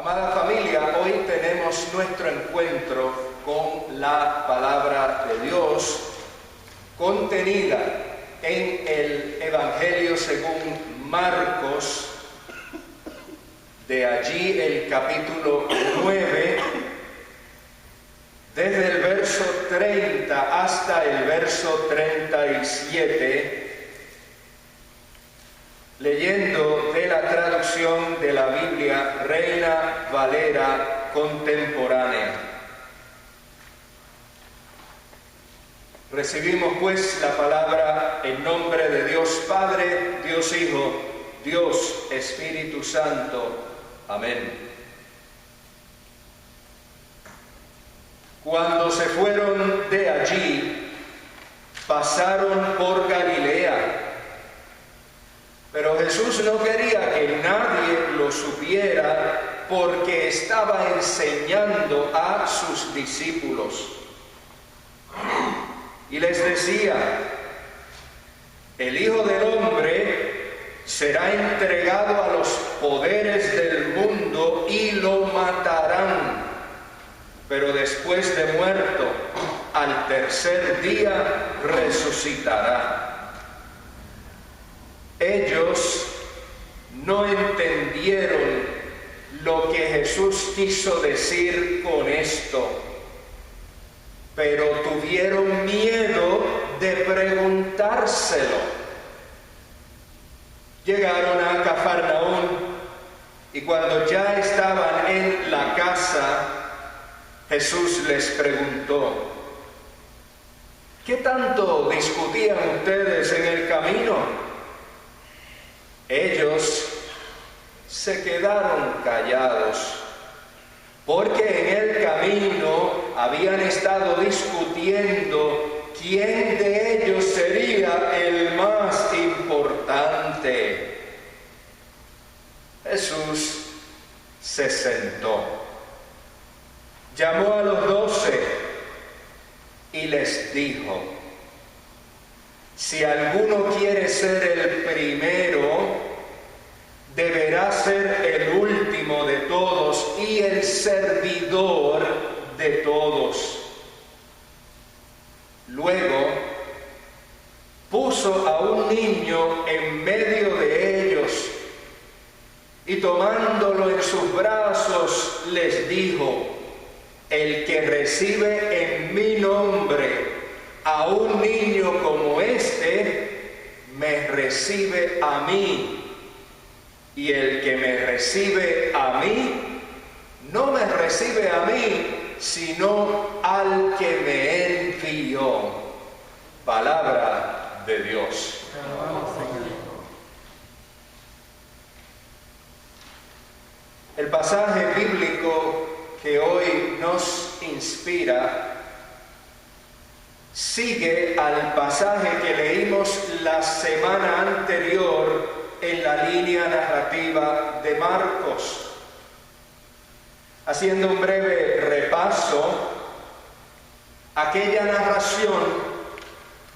Amada familia, hoy tenemos nuestro encuentro con la palabra de Dios contenida en el Evangelio según Marcos, de allí el capítulo 9, desde el verso 30 hasta el verso 37, leyendo de la traducción de la Biblia Reina Valera contemporánea. Recibimos pues la palabra en nombre de Dios Padre, Dios Hijo, Dios Espíritu Santo. Amén. Cuando se fueron de allí, pasaron por Galilea. Pero Jesús no quería que nadie lo supiera porque estaba enseñando a sus discípulos. Y les decía: el Hijo del Hombre será entregado a los poderes del mundo y lo matarán. Pero después de muerto, al tercer día resucitará. Ellos no entendieron lo que Jesús quiso decir con esto, pero tuvieron miedo de preguntárselo. Llegaron a Cafarnaún y cuando ya estaban en la casa, Jesús les preguntó: ¿qué tanto discutían ustedes en el camino? Ellos se quedaron callados, porque en el camino habían estado discutiendo quién de ellos sería el más importante. Jesús se sentó, llamó a los 12 y les dijo: si alguno quiere ser el primero, deberá ser el último de todos y el servidor de todos. Luego puso a un niño en medio de ellos y tomándolo en sus brazos les dijo: el que recibe en mi nombre a un niño como este, me recibe a mí. Y el que me recibe a mí, no me recibe a mí, sino al que me envió. Palabra de Dios. El pasaje bíblico que hoy nos inspira sigue al pasaje que leímos la semana anterior en la línea narrativa de Marcos. Haciendo un breve repaso, aquella narración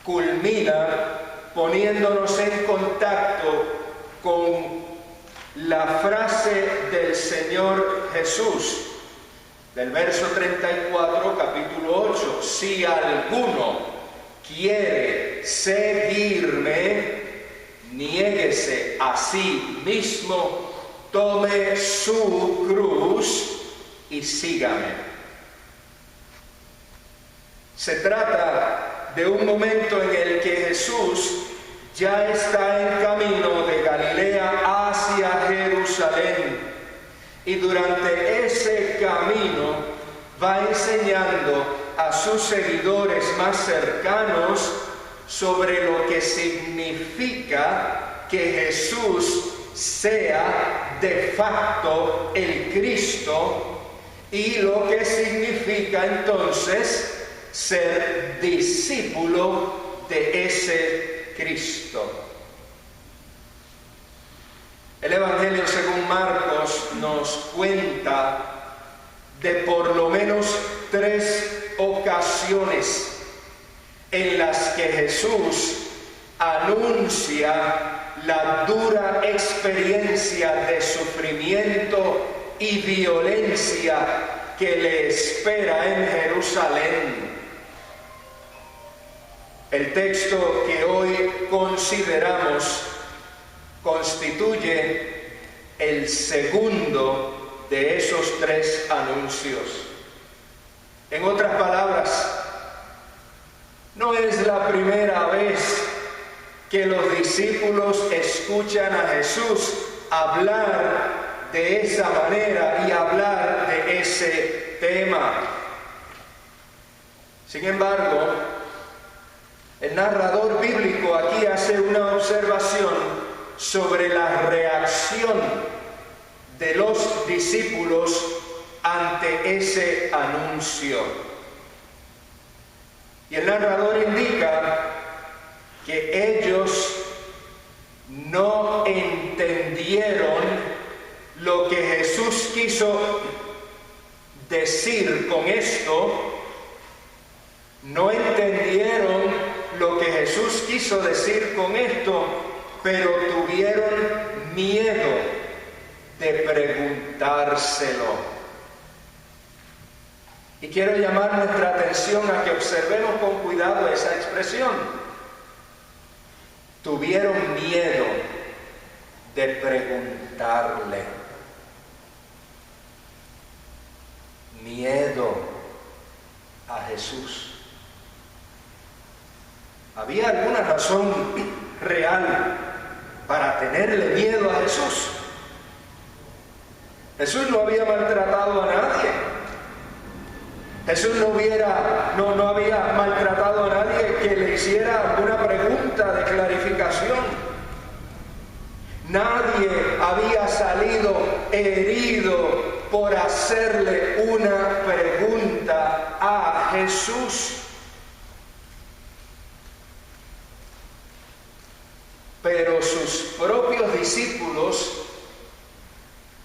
culmina poniéndonos en contacto con la frase del Señor Jesús, del verso 34, capítulo 8: si alguno quiere seguirme, niéguese a sí mismo, tome su cruz y sígame. Se trata de un momento en el que Jesús ya está en camino de Galilea hacia Jerusalén, y durante ese camino va enseñando a sus seguidores más cercanos sobre lo que significa que Jesús sea de facto el Cristo y lo que significa entonces ser discípulo de ese Cristo. El Evangelio según Marcos nos cuenta de por lo menos 3 ocasiones en las que Jesús anuncia la dura experiencia de sufrimiento y violencia que le espera en Jerusalén. El texto que hoy consideramos constituye el segundo de esos tres anuncios. En otras palabras, no es la primera vez que los discípulos escuchan a Jesús hablar de esa manera y hablar de ese tema. Sin embargo, el narrador bíblico aquí hace una observación sobre la reacción de los discípulos ante ese anuncio. Y el narrador indica que ellos no entendieron lo que Jesús quiso decir con esto, no entendieron lo que Jesús quiso decir con esto, pero tuvieron miedo de preguntárselo. Y quiero llamar nuestra atención a que observemos con cuidado esa expresión. Tuvieron miedo de preguntarle. Miedo a Jesús. ¿Había alguna razón real para tenerle miedo a Jesús? Jesús no había maltratado a nadie. Jesús no había maltratado a nadie que le hiciera una pregunta de clarificación. Nadie había salido herido por hacerle una pregunta a Jesús. Pero sus propios discípulos,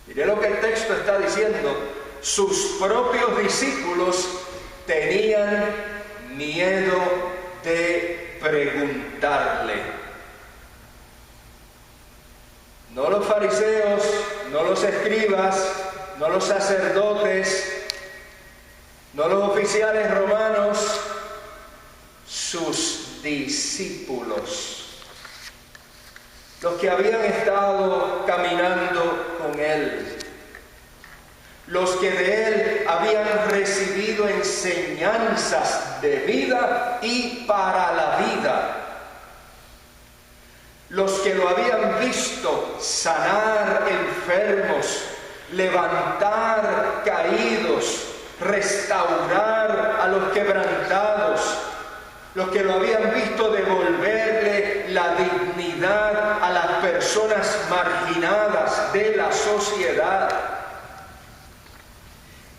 mire lo que el texto está diciendo, sus propios discípulos tenían miedo de preguntarle. No los fariseos, no los escribas, no los sacerdotes, no los oficiales romanos, sus discípulos. Los que habían estado caminando con él, los que de él habían recibido enseñanzas de vida y para la vida, los que lo habían visto sanar enfermos, levantar caídos, restaurar a los quebrantados, los que lo habían visto devolverle la dignidad a las personas marginadas de la sociedad.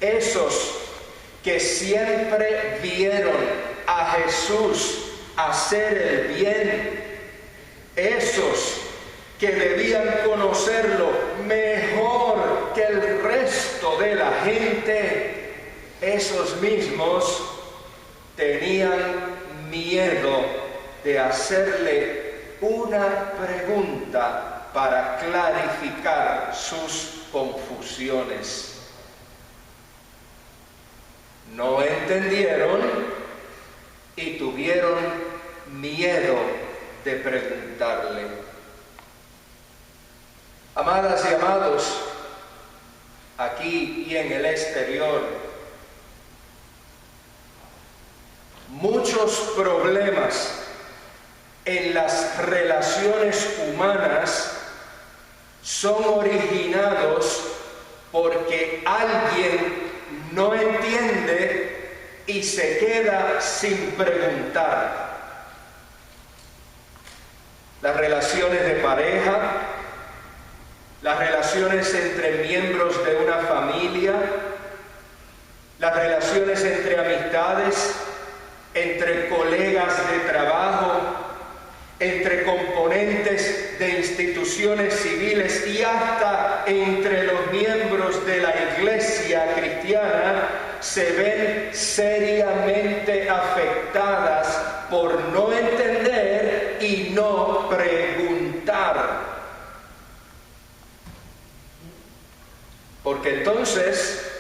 Esos que siempre vieron a Jesús hacer el bien, esos que debían conocerlo mejor que el resto de la gente, esos mismos tenían miedo de hacerle una pregunta para clarificar sus confusiones. No entendieron y tuvieron miedo de preguntarle. Amadas y amados, aquí y en el exterior, muchos problemas en las relaciones humanas son originados porque alguien no entiende y se queda sin preguntar. Las relaciones de pareja, las relaciones entre miembros de una familia, las relaciones entre amistades, entre colegas de trabajo, entre componentes de instituciones civiles y hasta entre los miembros de la iglesia cristiana, se ven seriamente afectadas por no entender y no preguntar. Porque entonces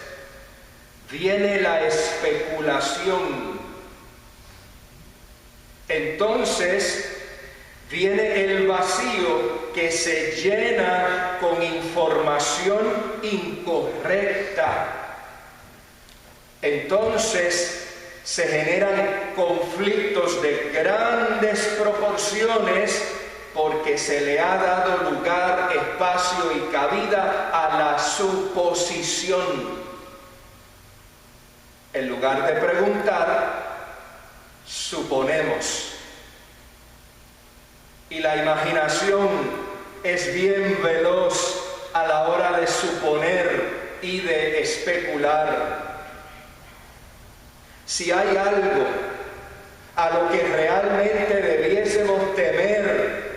viene la especulación. Entonces viene el vacío que se llena con información incorrecta. Entonces se generan conflictos de grandes proporciones porque se le ha dado lugar, espacio y cabida a la suposición. En lugar de preguntar, suponemos. Y la imaginación es bien veloz a la hora de suponer y de especular. Si hay algo a lo que realmente debiésemos temer,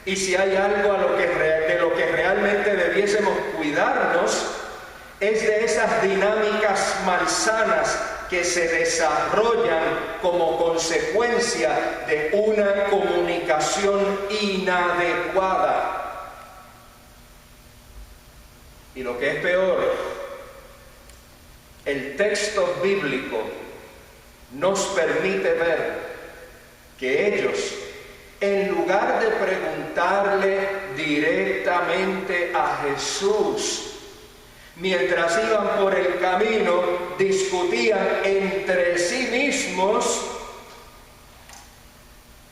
y si hay algo de lo que realmente debiésemos cuidarnos, es de esas dinámicas malsanas que se desarrollan como consecuencia de una comunicación inadecuada. Y lo que es peor, el texto bíblico nos permite ver que ellos, en lugar de preguntarle directamente a Jesús, mientras iban por el camino, discutían entre sí mismos,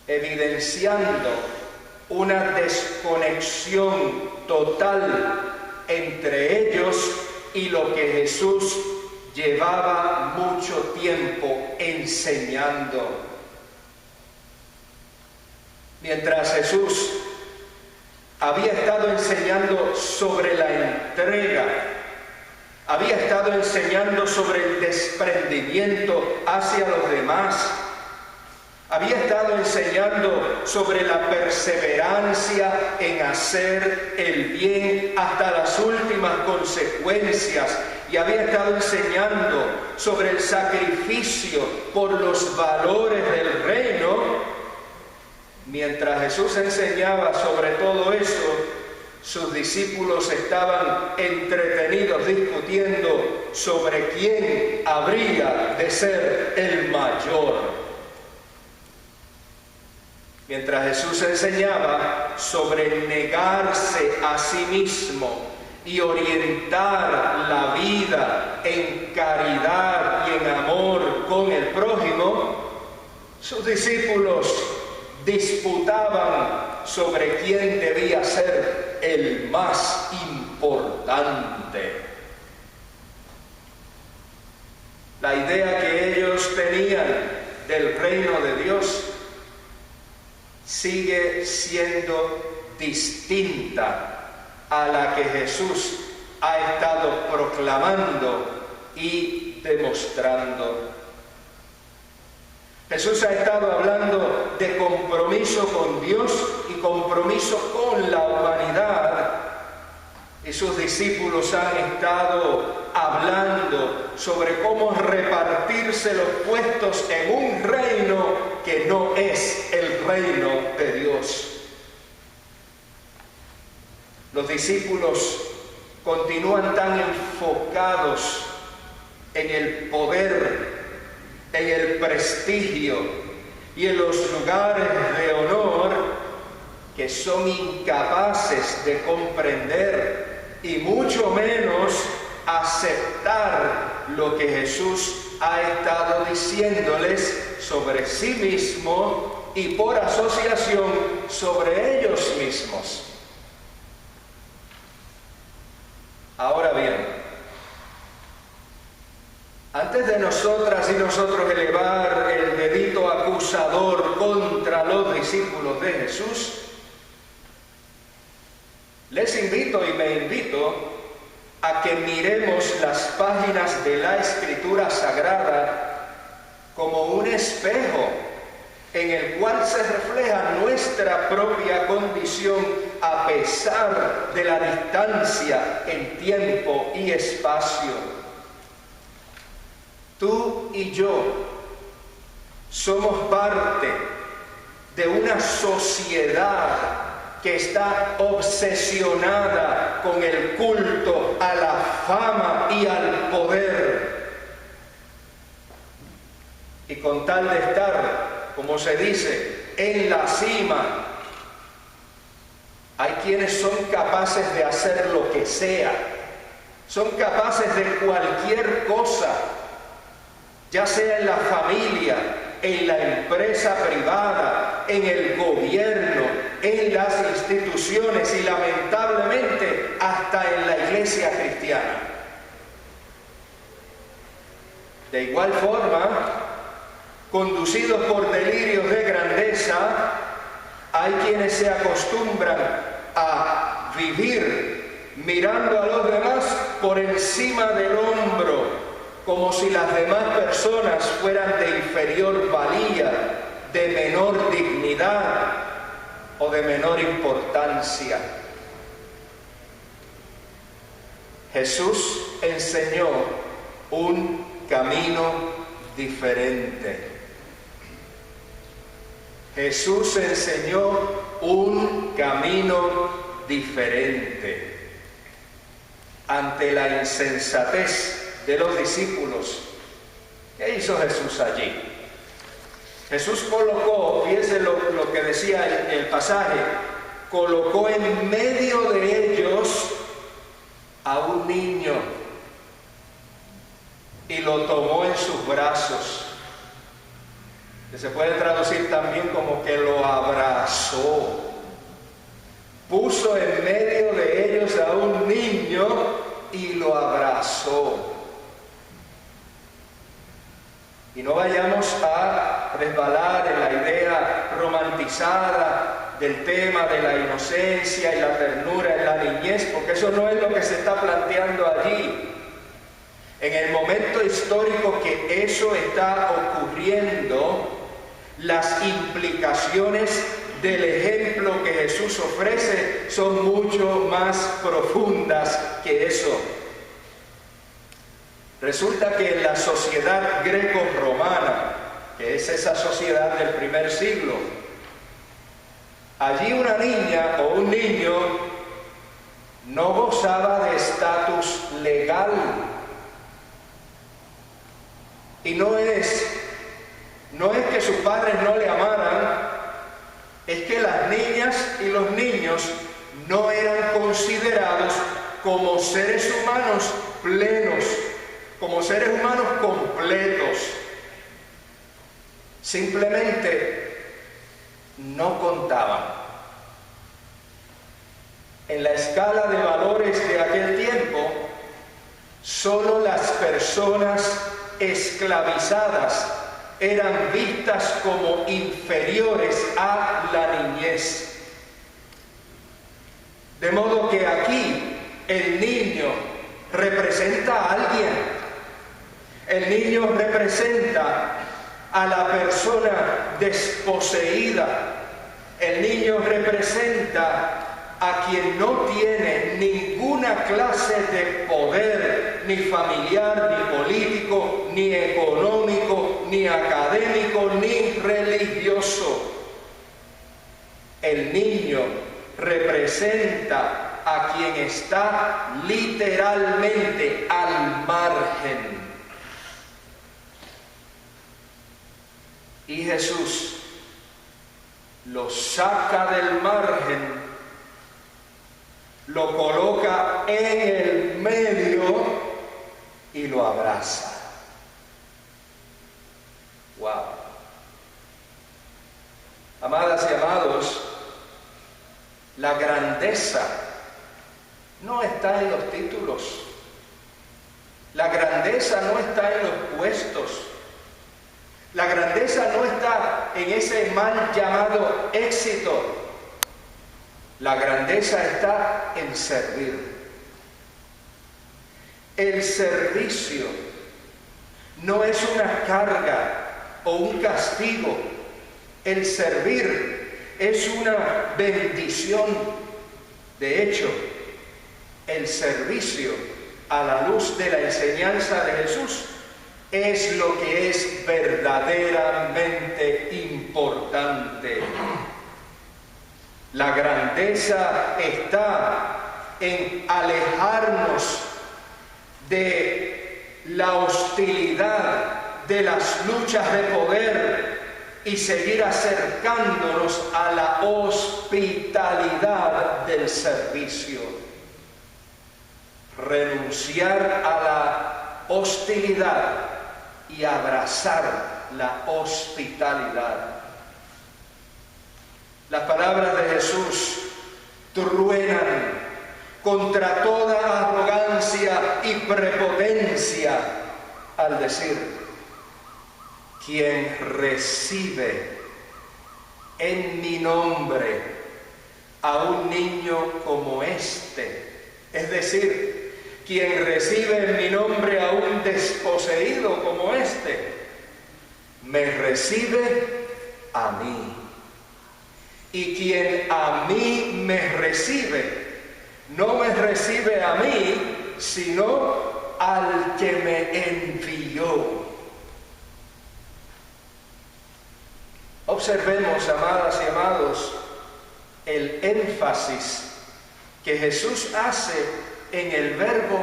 evidenciando una desconexión total entre ellos y lo que Jesús llevaba mucho tiempo enseñando. Mientras Jesús había estado enseñando sobre la entrega, había estado enseñando sobre el desprendimiento hacia los demás, había estado enseñando sobre la perseverancia en hacer el bien hasta las últimas consecuencias, y había estado enseñando sobre el sacrificio por los valores del reino. Mientras Jesús enseñaba sobre todo eso, sus discípulos estaban entretenidos discutiendo sobre quién habría de ser el mayor. Mientras Jesús enseñaba sobre negarse a sí mismo y orientar la vida en caridad y en amor con el prójimo, sus discípulos disputaban sobre quién debía ser el más importante. La idea que ellos tenían del reino de Dios sigue siendo distinta a la que Jesús ha estado proclamando y demostrando. Jesús ha estado hablando de compromiso con Dios y compromiso con la humanidad, y sus discípulos han estado hablando sobre cómo repartirse los puestos en un reino que no es el reino de Dios. Los discípulos continúan tan enfocados en el poder, en el prestigio y en los lugares de honor, que son incapaces de comprender y mucho menos aceptar lo que Jesús ha estado diciéndoles sobre sí mismo y por asociación sobre ellos mismos. Ahora bien, antes de nosotras y nosotros elevar el dedito acusador contra los discípulos de Jesús, les invito y me invito a que miremos las páginas de la Escritura Sagrada como un espejo en el cual se refleja nuestra propia condición a pesar de la distancia en tiempo y espacio. Tú y yo somos parte de una sociedad que está obsesionada con el culto a la fama y al poder. Y con tal de estar, como se dice, en la cima, hay quienes son capaces de hacer lo que sea, son capaces de cualquier cosa, ya sea en la familia, en la empresa privada, en el gobierno, en las instituciones y lamentablemente hasta en la iglesia cristiana. De igual forma, conducidos por delirios de grandeza, hay quienes se acostumbran a vivir mirando a los demás por encima del hombro, como si las demás personas fueran de inferior valía, de menor dignidad o de menor importancia. Jesús enseñó un camino diferente. Jesús enseñó un camino diferente. Ante la insensatez de los discípulos, ¿qué hizo Jesús allí? Jesús colocó, fíjense lo que decía el pasaje, colocó en medio de ellos a un niño y lo tomó en sus brazos, que se puede traducir también como que lo abrazó. Puso en medio de ellos a un niño y lo abrazó. Y no vayamos a resbalar en la idea romantizada del tema de la inocencia y la ternura en la niñez, porque eso no es lo que se está planteando allí. En el momento histórico que eso está ocurriendo, las implicaciones del ejemplo que Jesús ofrece son mucho más profundas que eso. Resulta que en la sociedad greco-romana, que es esa sociedad del primer siglo, allí una niña o un niño no gozaba de estatus legal. Y no es que sus padres no le amaran, es que las niñas y los niños no eran considerados como seres humanos plenos, como seres humanos completos. Simplemente no contaban. En la escala de valores de aquel tiempo, solo las personas esclavizadas eran vistas como inferiores a la niñez. De modo que aquí el niño representa a alguien. El niño representa a la persona desposeída. El niño representa a quien no tiene ninguna clase de poder, ni familiar, ni político, ni económico, ni académico, ni religioso. El niño representa a quien está literalmente al margen. Y Jesús lo saca del margen, lo coloca en el medio y lo abraza. ¡Wow! Amadas y amados, la grandeza no está en los títulos. La grandeza no está en los puestos. La grandeza no está en ese mal llamado éxito. La grandeza está en servir. El servicio no es una carga o un castigo. El servir es una bendición. De hecho, el servicio a la luz de la enseñanza de Jesús es lo que es verdaderamente importante. La grandeza está en alejarnos de la hostilidad, de las luchas de poder y seguir acercándonos a la hospitalidad del servicio. Renunciar a la hostilidad y abrazar la hospitalidad. Las palabras de Jesús truenan contra toda arrogancia y prepotencia al decir: quien recibe en mi nombre a un niño como este, es decir, quien recibe en mi nombre a un desposeído como este, me recibe a mí. Y quien a mí me recibe, no me recibe a mí, sino al que me envió. Observemos, amadas y amados, el énfasis que Jesús hace en el verbo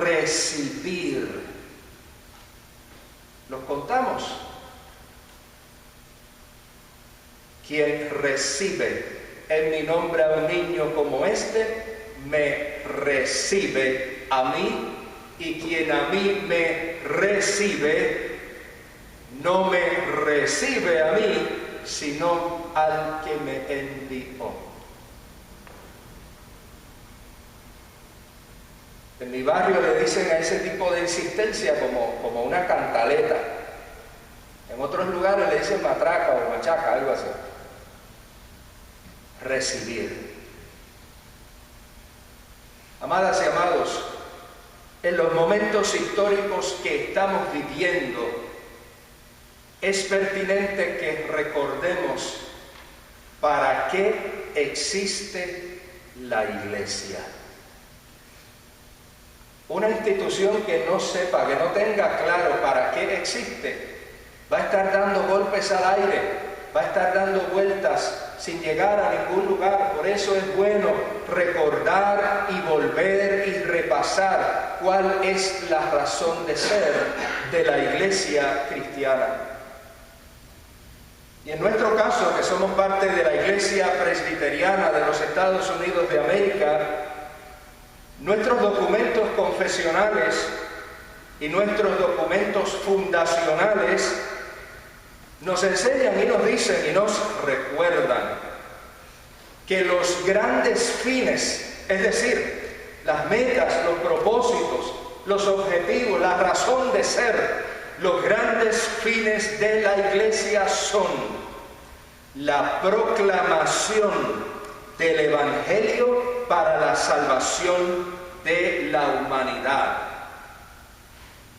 recibir. ¿Los contamos? Quien recibe en mi nombre a un niño como este, me recibe a mí, y quien a mí me recibe, no me recibe a mí, sino al que me envió. En mi barrio le dicen a ese tipo de insistencia como una cantaleta. En otros lugares le dicen matraca o machaca, algo así. Recibir. Amadas y amados, en los momentos históricos que estamos viviendo, es pertinente que recordemos para qué existe la Iglesia. Una institución que no sepa, que no tenga claro para qué existe, va a estar dando golpes al aire, va a estar dando vueltas sin llegar a ningún lugar. Por eso es bueno recordar y volver y repasar cuál es la razón de ser de la Iglesia cristiana. Y en nuestro caso, que somos parte de la Iglesia Presbiteriana de los Estados Unidos de América, nuestros documentos confesionales y nuestros documentos fundacionales nos enseñan y nos dicen y nos recuerdan que los grandes fines, es decir, las metas, los propósitos, los objetivos, la razón de ser, los grandes fines de la Iglesia son la proclamación del Evangelio para la salvación de la humanidad,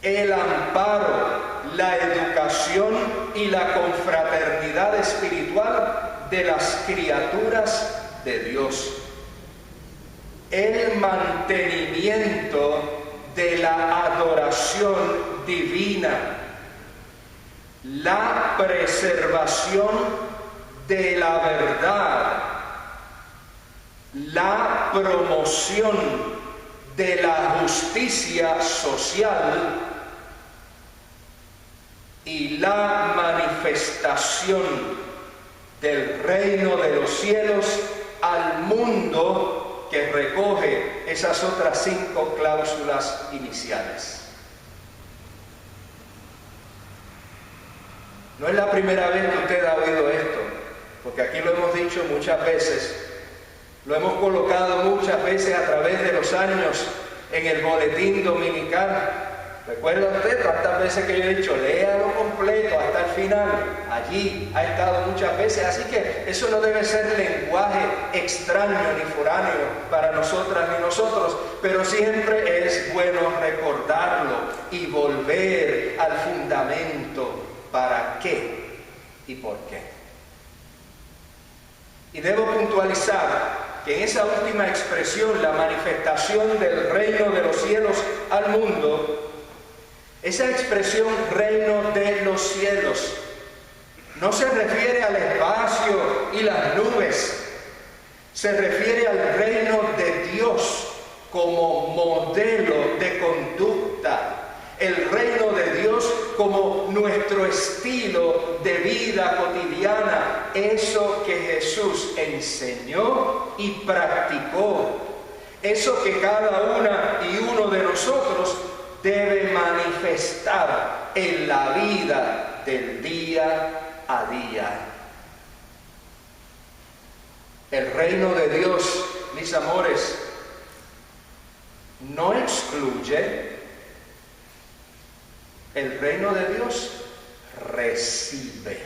el amparo, la educación y la confraternidad espiritual de las criaturas de Dios, el mantenimiento de la adoración divina, la preservación de la verdad, la promoción de la justicia social y la manifestación del reino de los cielos al mundo, que recoge esas otras 5 cláusulas iniciales. No es la primera vez que usted ha oído esto, porque aquí lo hemos dicho muchas veces, lo hemos colocado muchas veces a través de los años en el boletín dominical. ¿Recuerda usted cuántas veces que yo he dicho, léalo completo hasta el final? Allí ha estado muchas veces, así que eso no debe ser lenguaje extraño ni foráneo para nosotras ni nosotros, pero siempre es bueno recordarlo y volver al fundamento, para qué y por qué. Y debo puntualizar que en esa última expresión, la manifestación del reino de los cielos al mundo, esa expresión reino de los cielos no se refiere al espacio y las nubes, se refiere al reino de Dios como modelo de conducta, el reino de Dios como nuestro estilo de vida cotidiana, eso que Jesús enseñó y practicó, eso que cada una y uno de nosotros debe manifestar en la vida del día a día. El reino de Dios, mis amores, no excluye. El reino de Dios recibe.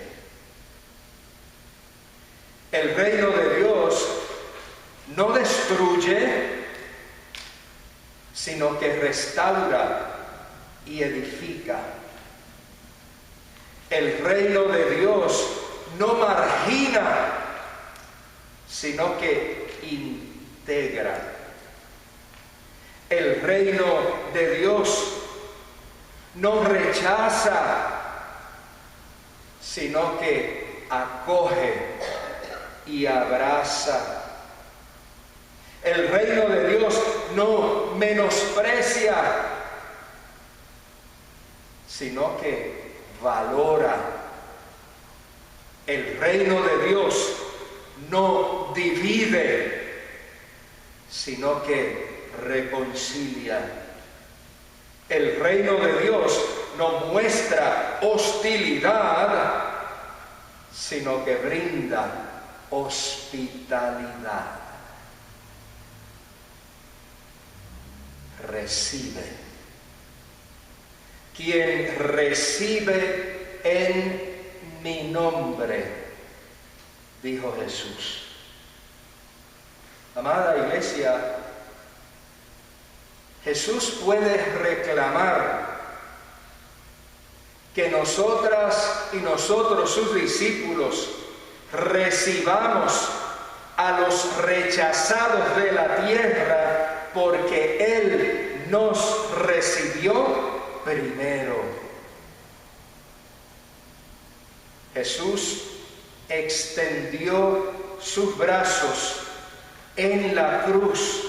El reino de Dios no destruye, sino que restaura y edifica. El reino de Dios no margina, sino que integra. El reino de Dios no rechaza, sino que acoge y abraza. El reino de Dios no menosprecia, sino que valora. El reino de Dios no divide, sino que reconcilia. El reino de Dios no muestra hostilidad, sino que brinda hospitalidad. Recibe. Quien recibe en mi nombre, dijo Jesús. Amada iglesia, Jesús puede reclamar que nosotras y nosotros, sus discípulos, recibamos a los rechazados de la tierra porque Él nos recibió primero. Jesús extendió sus brazos en la cruz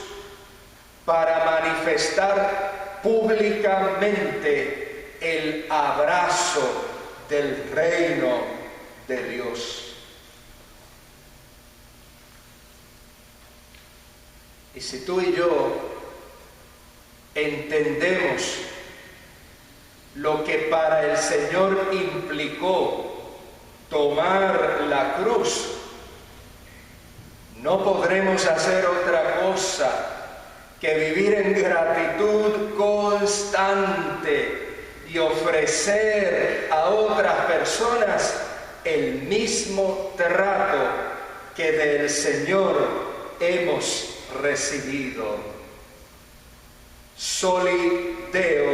para manifestar públicamente el abrazo del reino de Dios. Y si tú y yo entendemos lo que para el Señor implicó tomar la cruz, no podremos hacer otra cosa que vivir en gratitud constante y ofrecer a otras personas el mismo trato que del Señor hemos recibido. Soli Deo